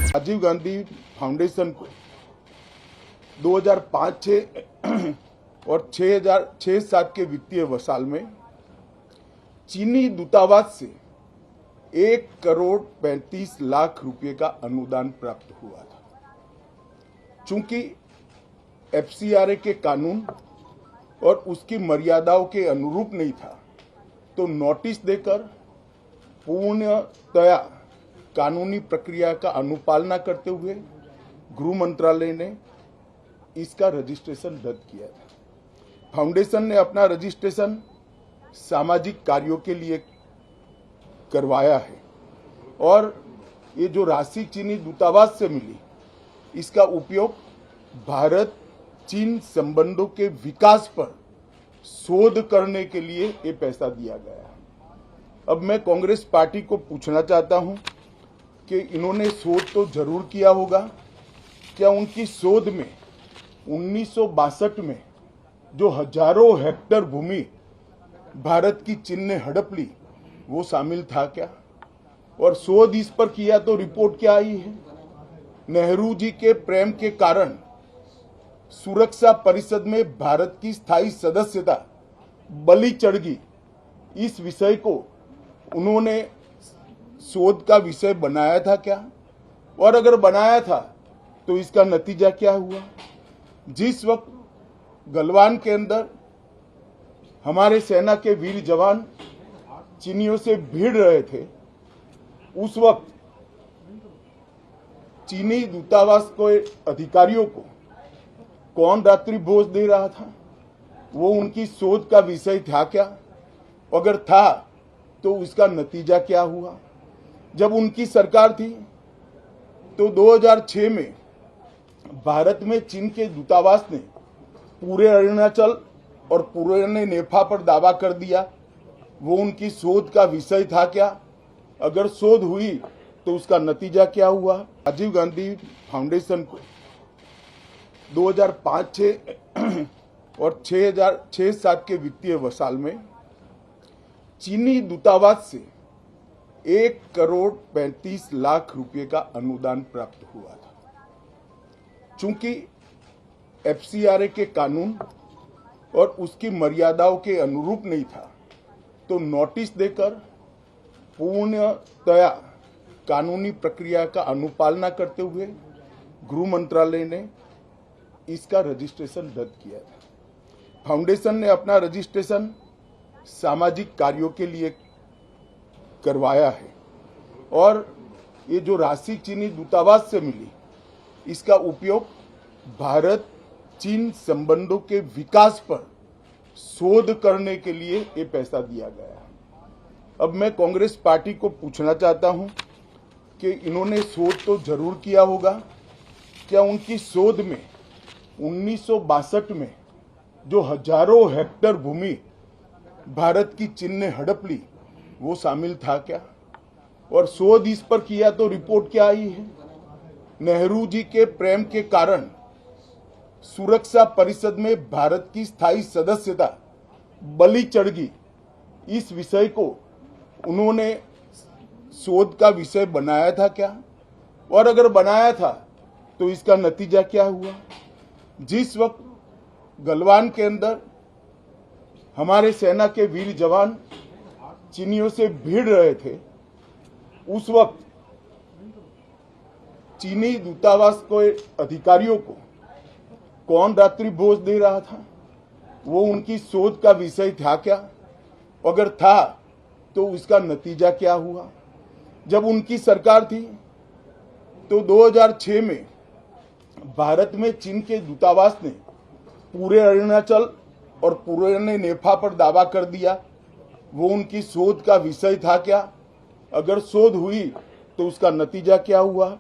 Rajiv Gandhi foundation को 2005-6 और 2006-7 के वित्तीय वर्षाल में चीनी दूतावास से 1,35,00,000 रुपए का अनुदान प्राप्त हुआ था। चूंकि एफसीआरए के कानून और उसकी मर्यादाओं के अनुरूप नहीं था, तो नोटिस देकर पूर्णतया कानूनी प्रक्रिया का अनुपालना करते हुए गृह मंत्रालय ने इसका रजिस्ट्रेशन रद्द किया था। फाउंडेशन ने अपना रजिस्ट्रेशन सामाजिक कार्यों के लिए करवाया है और ये जो राशि चीनी दूतावास से मिली, इसका उपयोग भारत चीन संबंधों के विकास पर शोध करने के लिए ये पैसा दिया गया है। अब मैं कांग्रेस पार्टी को पूछना चाहता हूं कि इन्होंने शोध तो जरूर किया होगा, क्या उनकी शोध में 1962 में जो हजारों हेक्टेयर भूमि भारत की चीन ने हड़प ली, वो शामिल था क्या? और शोध इस पर किया तो रिपोर्ट क्या आई है? नेहरू जी के प्रेम के कारण सुरक्षा परिषद में भारत की स्थायी सदस्यता बलि चढ़ गई। इस विषय को उन्होंने शोध का विषय बनाया था क्या? और अगर बनाया था तो इसका नतीजा क्या हुआ? जिस वक्त गलवान के अंदर हमारे सेना के वीर जवान चीनियों से भिड़ रहे थे, उस वक्त चीनी दूतावास के अधिकारियों को कौन रात्रि भोज दे रहा था? वो उनकी शोध का विषय था क्या? अगर था तो उसका नतीजा क्या हुआ? जब उनकी सरकार थी तो 2006 में भारत में चीन के दूतावास ने पूरे अरुणाचल और पूरे नेपाल पर दावा कर दिया। वो उनकी शोध का विषय था क्या? अगर शोध हुई तो उसका नतीजा क्या हुआ? राजीव गांधी फाउंडेशन को 2005-6 और 2006-7 के वित्तीय वर्षाल में चीनी दूतावास से 1,35,00,000 रुपए का अनुदान प्राप्त हुआ था। चूंकि एफसीआरए के कानून और उसकी मर्यादाओं के अनुरूप नहीं था, तो नोटिस देकर पूर्णतया कानूनी प्रक्रिया का अनुपालना करते हुए गृह मंत्रालय ने इसका रजिस्ट्रेशन रद्द किया था। फाउंडेशन ने अपना रजिस्ट्रेशन सामाजिक कार्यों के लिए करवाया है और ये जो राशि चीनी दूतावास से मिली, इसका उपयोग भारत चीन संबंधों के विकास पर शोध करने के लिए ये पैसा दिया गया है। अब मैं कांग्रेस पार्टी को पूछना चाहता हूं कि इन्होंने शोध तो जरूर किया होगा, क्या उनकी शोध में 1962 में जो हजारों हेक्टेयर भूमि भारत की चीन ने हड़प ली, वो शामिल था क्या? और शोध इस पर किया तो रिपोर्ट क्या आई है? नेहरू जी के प्रेम के कारण सुरक्षा परिषद में भारत की स्थायी सदस्यता बलि चढ़ गई। इस विषय को उन्होंने शोध का विषय बनाया था क्या? और अगर बनाया था तो इसका नतीजा क्या हुआ? जिस वक्त गलवान के अंदर हमारे सेना के वीर जवान चीनियों से भिड़ रहे थे, उस वक्त चीनी दूतावास के अधिकारियों को कौन रात्रि भोज दे रहा था? वो उनकी शोध का विषय था क्या? अगर था तो उसका नतीजा क्या हुआ? जब उनकी सरकार थी तो 2006 में भारत में चीन के दूतावास ने पूरे अरुणाचल और पूरे नेपाल पर दावा कर दिया। वो उनकी शोध का विषय था क्या? अगर शोध हुई तो उसका नतीजा क्या हुआ?